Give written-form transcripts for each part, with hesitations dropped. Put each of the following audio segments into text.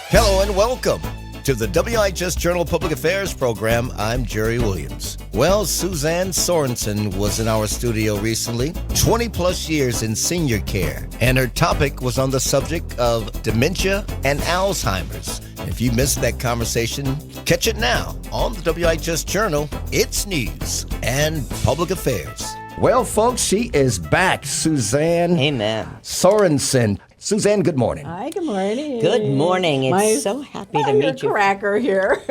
Hello and welcome to the WIHS Journal Public Affairs program. I'm Jerry Williams. Well, Susann Sorenson was in our studio recently, 20 plus years in senior care, and her topic was on the subject of dementia and Alzheimer's. If you missed that conversation, catch it now on the WIHS Journal. It's news and public affairs. Well, folks, she is back, Susann Sorenson. Susann, good morning. Hi, good morning. Good morning. It's so happy to meet you. Cracker here.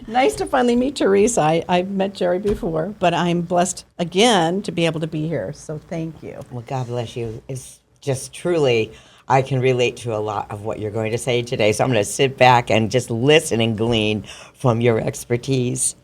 Nice to finally meet Teresa. I've met Jerry before, but I'm blessed again to be able to be here. So thank you. Well, God bless you. It's just truly, I can relate to a lot of what you're going to say today. So I'm going to sit back and just listen and glean from your expertise.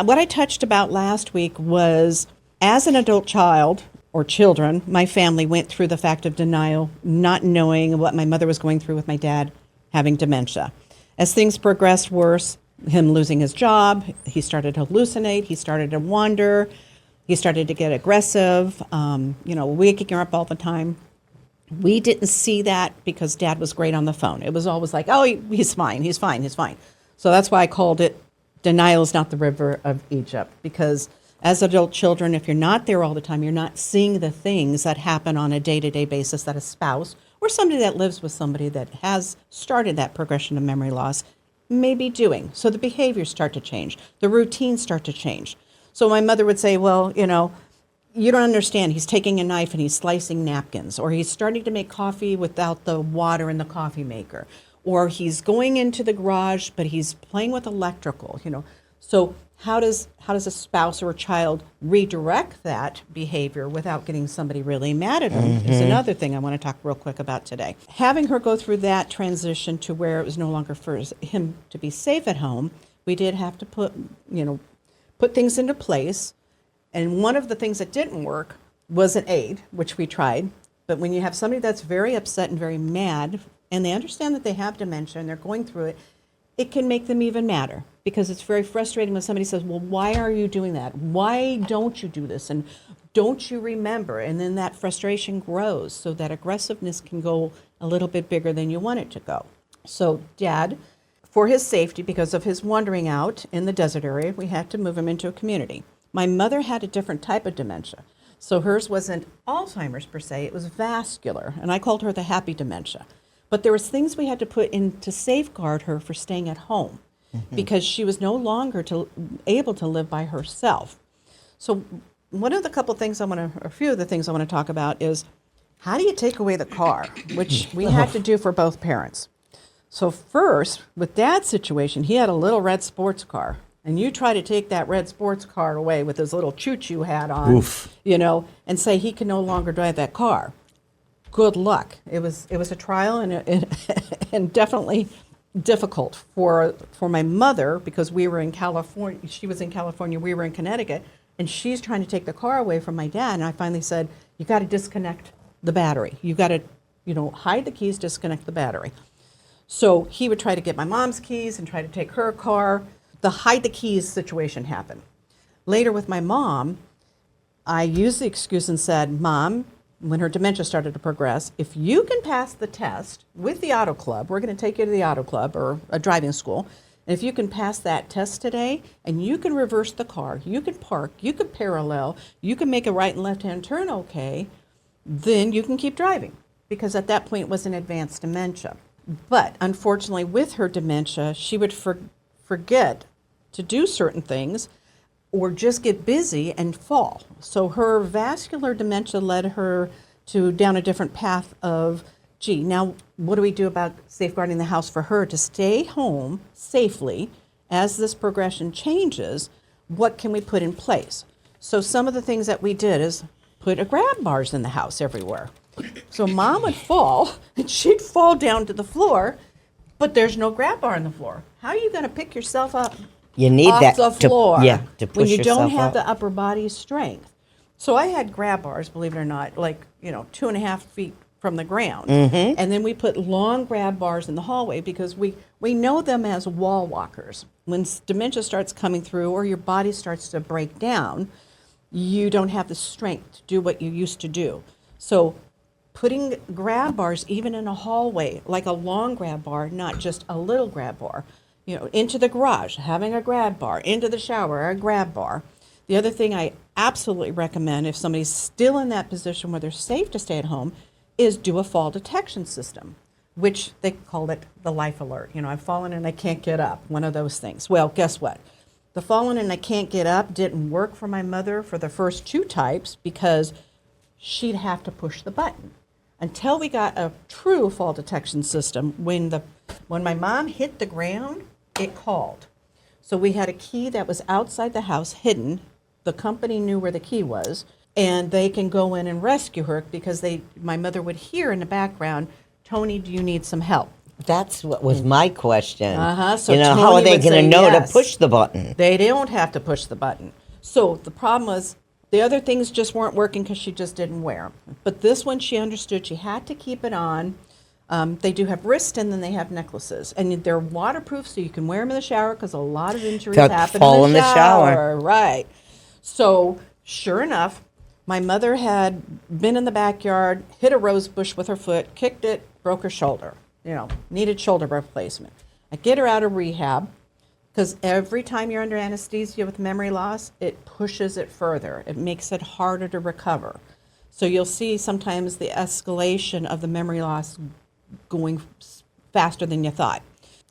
What I touched about last week was, as an adult child, or children, my family went through the fact of denial, not knowing what my mother was going through with my dad having dementia. As things progressed worse, him losing his job, he started to hallucinate, he started to wander, he started to get aggressive, waking her up all the time. We didn't see that because Dad was great on the phone. It was always like, oh, he's fine, he's fine, he's fine. So that's why I called it Denial is Not the River of Egypt, because as adult children, if you're not there all the time, you're not seeing the things that happen on a day-to-day basis that a spouse or somebody that lives with somebody that has started that progression of memory loss may be doing. So the behaviors start to change. The routines start to change. So my mother would say, well, you don't understand. He's taking a knife and he's slicing napkins, or he's starting to make coffee without the water in the coffee maker, or he's going into the garage, but he's playing with electrical, So how does a spouse or a child redirect that behavior without getting somebody really mad at them is another thing I want to talk real quick about today. Having her go through that transition to where it was no longer for him to be safe at home, we did have to put things into place. And one of the things that didn't work was an aid, which we tried. But when you have somebody that's very upset and very mad, and they understand that they have dementia and they're going through it, it can make them even madder, because it's very frustrating when somebody says, well, why are you doing that? Why don't you do this? And don't you remember? And then that frustration grows, so that aggressiveness can go a little bit bigger than you want it to go. So Dad, for his safety, because of his wandering out in the desert area, we had to move him into a community. My mother had a different type of dementia. So hers wasn't Alzheimer's per se, it was vascular. And I called her the happy dementia. But there was things we had to put in to safeguard her for staying at home, because she was no longer able to live by herself. So a few of the things I want to talk about is, how do you take away the car, which we had to do for both parents. So first, with Dad's situation, he had a little red sports car, and you try to take that red sports car away with his little choo-choo hat on, and say he can no longer drive that car. Good luck. It was a trial and definitely difficult for my mother, because we were in California. She was in California. We were in Connecticut, and she's trying to take the car away from my dad. And I finally said, "You got to disconnect the battery. You got to, hide the keys, disconnect the battery." So he would try to get my mom's keys and try to take her car. The hide the keys situation happened. Later with my mom, I used the excuse and said, "Mom," when her dementia started to progress, if you can pass the test with the auto club, we're going to take you to the auto club or a driving school, and if you can pass that test today and you can reverse the car, you can park, you can parallel, you can make a right and left-hand turn okay, then you can keep driving, because at that point it was an advanced dementia. But unfortunately with her dementia, she would forget to do certain things, or just get busy and fall. So her vascular dementia led her down a different path of, now what do we do about safeguarding the house for her to stay home safely as this progression changes? What can we put in place? So some of the things that we did is put a grab bars in the house everywhere. So Mom would fall, and she'd fall down to the floor, but there's no grab bar on the floor. How are you going to pick yourself up? You need off that the floor to push when you don't yourself have up. the upper body strength. So I had grab bars, believe it or not, 2.5 feet from the ground. And then we put long grab bars in the hallway, because we know them as wall walkers. When dementia starts coming through, or your body starts to break down, you don't have the strength to do what you used to do. So putting grab bars even in a hallway, like a long grab bar, not just a little grab bar. Into the garage, having a grab bar, into the shower, a grab bar. The other thing I absolutely recommend if somebody's still in that position where they're safe to stay at home is do a fall detection system, which they call it the life alert. I've fallen and I can't get up, one of those things. Well, guess what? The fallen and I can't get up didn't work for my mother for the first 2 types because she'd have to push the button. Until we got a true fall detection system, when my mom hit the ground, it called. So we had a key that was outside the house hidden. The company knew where the key was, and they can go in and rescue her because my mother would hear in the background, "Tony, do you need some help?" That's what was my question. So how are Tony they would going to say know yes. to push the button? They don't have to push the button. So the problem was the other things just weren't working because she just didn't wear them. But this one, she understood she had to keep it on. They do have wrists, and then they have necklaces. And they're waterproof, so you can wear them in the shower because a lot of injuries happen fall in the shower. shower. Right. So sure enough, my mother had been in the backyard, hit a rose bush with her foot, kicked it, broke her shoulder. Needed shoulder replacement. I get her out of rehab because every time you're under anesthesia with memory loss, it pushes it further. It makes it harder to recover. So you'll see sometimes the escalation of the memory loss going faster than you thought.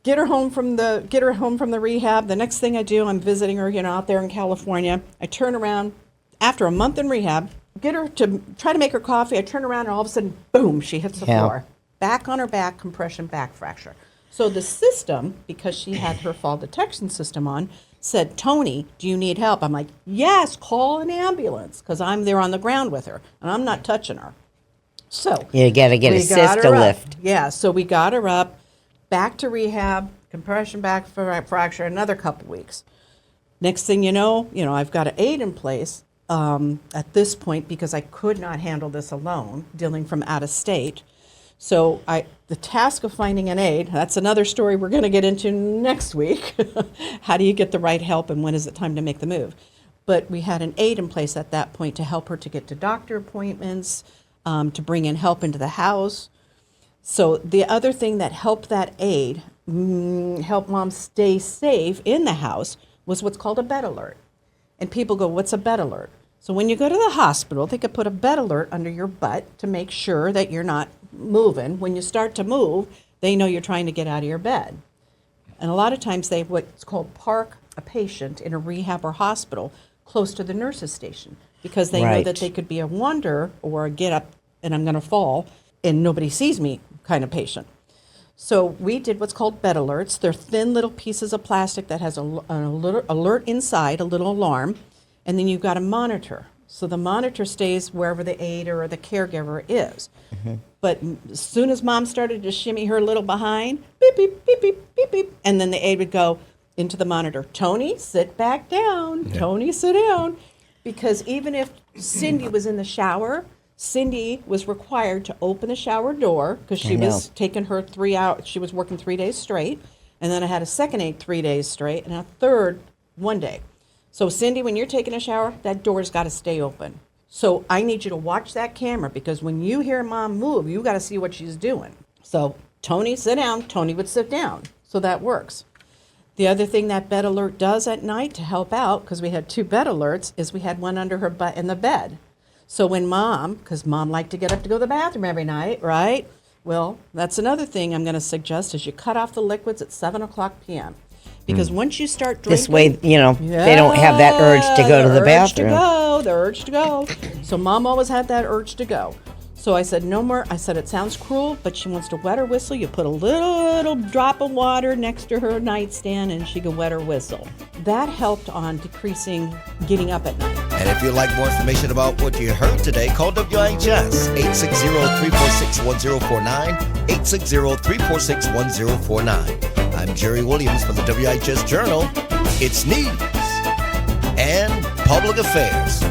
Get her home from the rehab. The next thing I do, I'm visiting her, out there in California. I turn around after a month in rehab, get her to try to make her coffee. I turn around and all of a sudden, boom, she hits the floor. Back on her back, compression back fracture. So the system, because she had her fall detection system on, said, "Tony, do you need help?" I'm like, "Yes, call an ambulance," because I'm there on the ground with her and I'm not touching her. So You got to get a sister lift. Yeah, so we got her up, back to rehab, compression back fracture, another couple weeks. Next thing you know, I've got an aid in place at this point because I could not handle this alone, dealing from out of state. So the task of finding an aid, that's another story we're going to get into next week. How do you get the right help and when is it time to make the move? But we had an aid in place at that point to help her to get to doctor appointments, to bring in help into the house. So the other thing that helped that aid help mom stay safe in the house was what's called a bed alert. And people go, "What's a bed alert?" So when you go to the hospital, they could put a bed alert under your butt to make sure that you're not moving. When you start to move, they know you're trying to get out of your bed. And a lot of times they what's called park a patient in a rehab or hospital close to the nurse's station because they know that they could be a wander or a get up and I'm going to fall and nobody sees me kind of patient. So we did what's called bed alerts. They're thin little pieces of plastic that has an alert inside, a little alarm, and then you've got a monitor. So the monitor stays wherever the aide or the caregiver is. Mm-hmm. But as soon as mom started to shimmy her little behind, beep, beep, beep, beep, beep, beep, and then the aide would go into the monitor, "Tony, sit back down. Yeah. Tony, sit down." Because even if Cindy was in the shower, Cindy was required to open the shower door because she was taking her 3 hours. She was working 3 days straight. And then I had a second aide 3 days straight and a third 1 day. So Cindy, when you're taking a shower, that door's got to stay open. So I need you to watch that camera because when you hear mom move, you got to see what she's doing. So Tony, sit down. Tony would sit down. So that works. The other thing that bed alert does at night to help out, because we had 2 bed alerts, is we had one under her butt in the bed. So when because mom liked to get up to go to the bathroom every night, right? Well, that's another thing I'm going to suggest is you cut off the liquids at 7 o'clock p.m. Because once you start drinking... This way, they don't have that urge to go to the bathroom. The urge to go. So mom always had that urge to go. So I said, no more. I said, it sounds cruel, but she wants to wet her whistle. You put a little drop of water next to her nightstand and she can wet her whistle. That helped on decreasing getting up at night. And if you'd like more information about what you heard today, call WIHS 860-346-1049, 860-346-1049. I'm Jerry Williams for the WIHS Journal. It's news and public affairs.